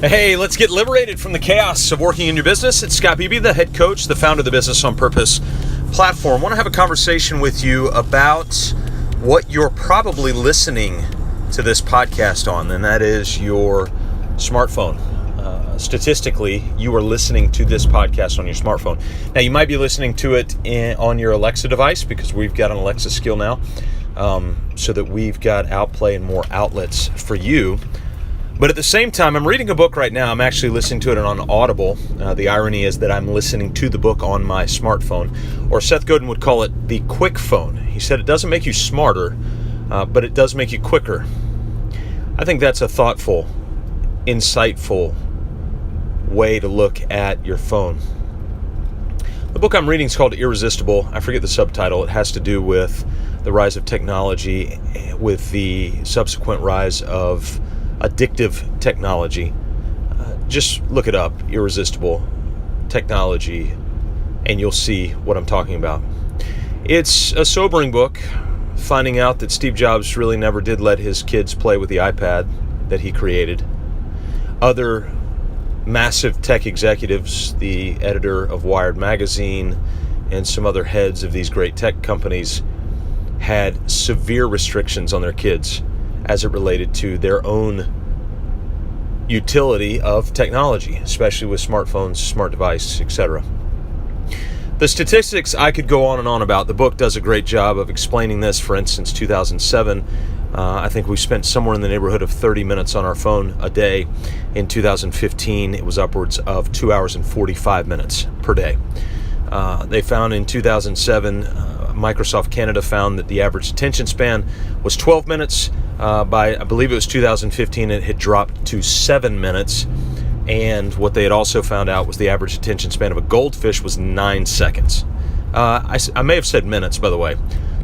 Hey, let's get liberated from the chaos of working in your business. It's Scott Beebe, the head coach, the founder of the Business on Purpose platform. I want to have a conversation with you about what you're probably listening to this podcast on, and that is your smartphone. Statistically, you are listening to this podcast on your smartphone. Now, you might be listening to it on your Alexa device because we've got an Alexa skill now, so that we've got Outplay and more outlets for you. But at the same time, I'm reading a book right now. I'm actually listening to it on Audible. The irony is that I'm listening to the book on my smartphone, or Seth Godin would call it the quick phone. He said it doesn't make you smarter, but it does make you quicker. I think that's a thoughtful, insightful way to look at your phone. The book I'm reading is called Irresistible. I forget the subtitle. It has to do with the rise of technology, with the subsequent rise of addictive technology. Just look it up, Irresistible Technology, and you'll see what I'm talking about. It's a sobering book, finding out that Steve Jobs really never did let his kids play with the iPad that he created. Other massive tech executives, the editor of Wired magazine, and some other heads of these great tech companies had severe restrictions on their kids as it related to their own utility of technology, especially with smartphones, smart device, etc. The statistics I could go on and on about. The book does a great job of explaining this. For instance, 2007, I think we spent somewhere in the neighborhood of 30 minutes on our phone a day. In 2015, it was upwards of 2 hours and 45 minutes per day. They found in 2007, Microsoft Canada found that the average attention span was 12 minutes. By, I believe it was 2015, it had dropped to 7 minutes. And what they had also found out was the average attention span of a goldfish was 9 seconds. I may have said minutes, by the way.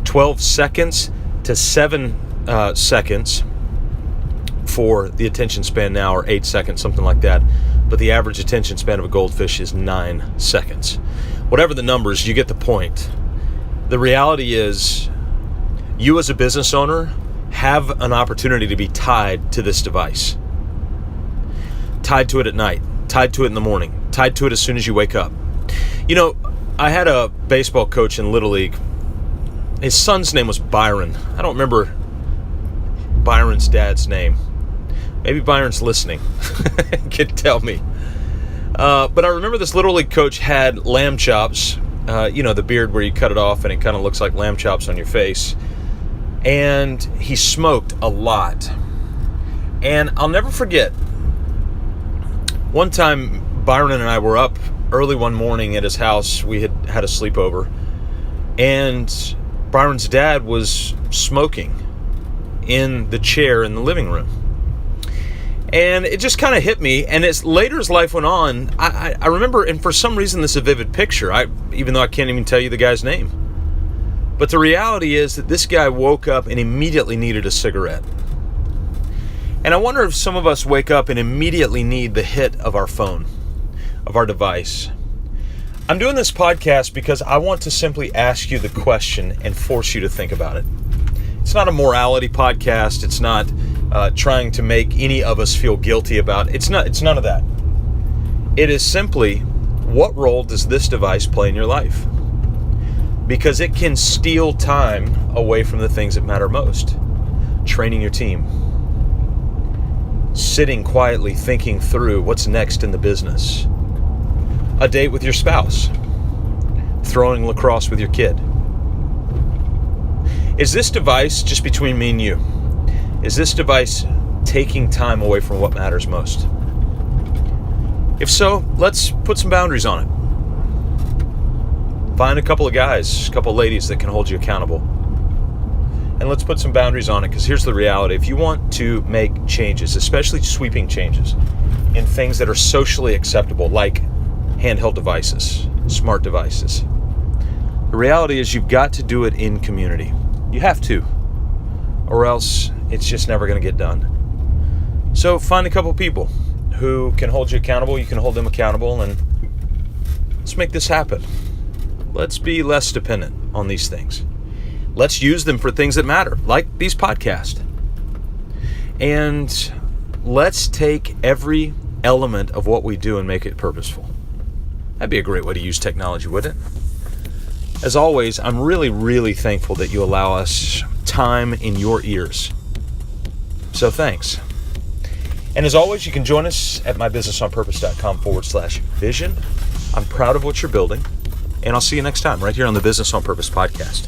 12 seconds to 7 seconds for the attention span now, or 8 seconds, something like that. But the average attention span of a goldfish is 9 seconds. Whatever the numbers, you get the point. The reality is, you as a business owner have an opportunity to be tied to this device. Tied to it at night, tied to it in the morning, tied to it as soon as you wake up. You know, I had a baseball coach in Little League. His son's name was Byron. I don't remember Byron's dad's name. Maybe Byron's listening. Can tell me. But I remember this Little League coach had lamb chops. The beard where you cut it off and it kind of looks like lamb chops on your face. And he smoked a lot. And I'll never forget, one time Byron and I were up early one morning at his house. We had had a sleepover. And Byron's dad was smoking in the chair in the living room. And it just kind of hit me. And as later as life went on, I remember, and for some reason this is a vivid picture, even though I can't even tell you the guy's name. But the reality is that this guy woke up and immediately needed a cigarette. And I wonder if some of us wake up and immediately need the hit of our phone, of our device. I'm doing this podcast because I want to simply ask you the question and force you to think about it. It's not a morality podcast. It's not trying to make any of us feel guilty about it. It's none of that. It is simply, what role does this device play in your life? Because it can steal time away from the things that matter most. Training your team. Sitting quietly thinking through what's next in the business. A date with your spouse. Throwing lacrosse with your kid. Is this device just between me and you? Is this device taking time away from what matters most? If so, let's put some boundaries on it. Find a couple of guys, a couple of ladies that can hold you accountable. And let's put some boundaries on it, because here's the reality. If you want to make changes, especially sweeping changes, in things that are socially acceptable, like handheld devices, smart devices, the reality is you've got to do it in community. You have to, or else it's just never going to get done. So find a couple of people who can hold you accountable. You can hold them accountable, and let's make this happen. Let's be less dependent on these things. Let's use them for things that matter, like these podcasts. And let's take every element of what we do and make it purposeful. That'd be a great way to use technology, wouldn't it? As always, I'm really, really thankful that you allow us time in your ears. So thanks. And as always, you can join us at mybusinessonpurpose.com/vision. I'm proud of what you're building, and I'll see you next time right here on the Business on Purpose podcast.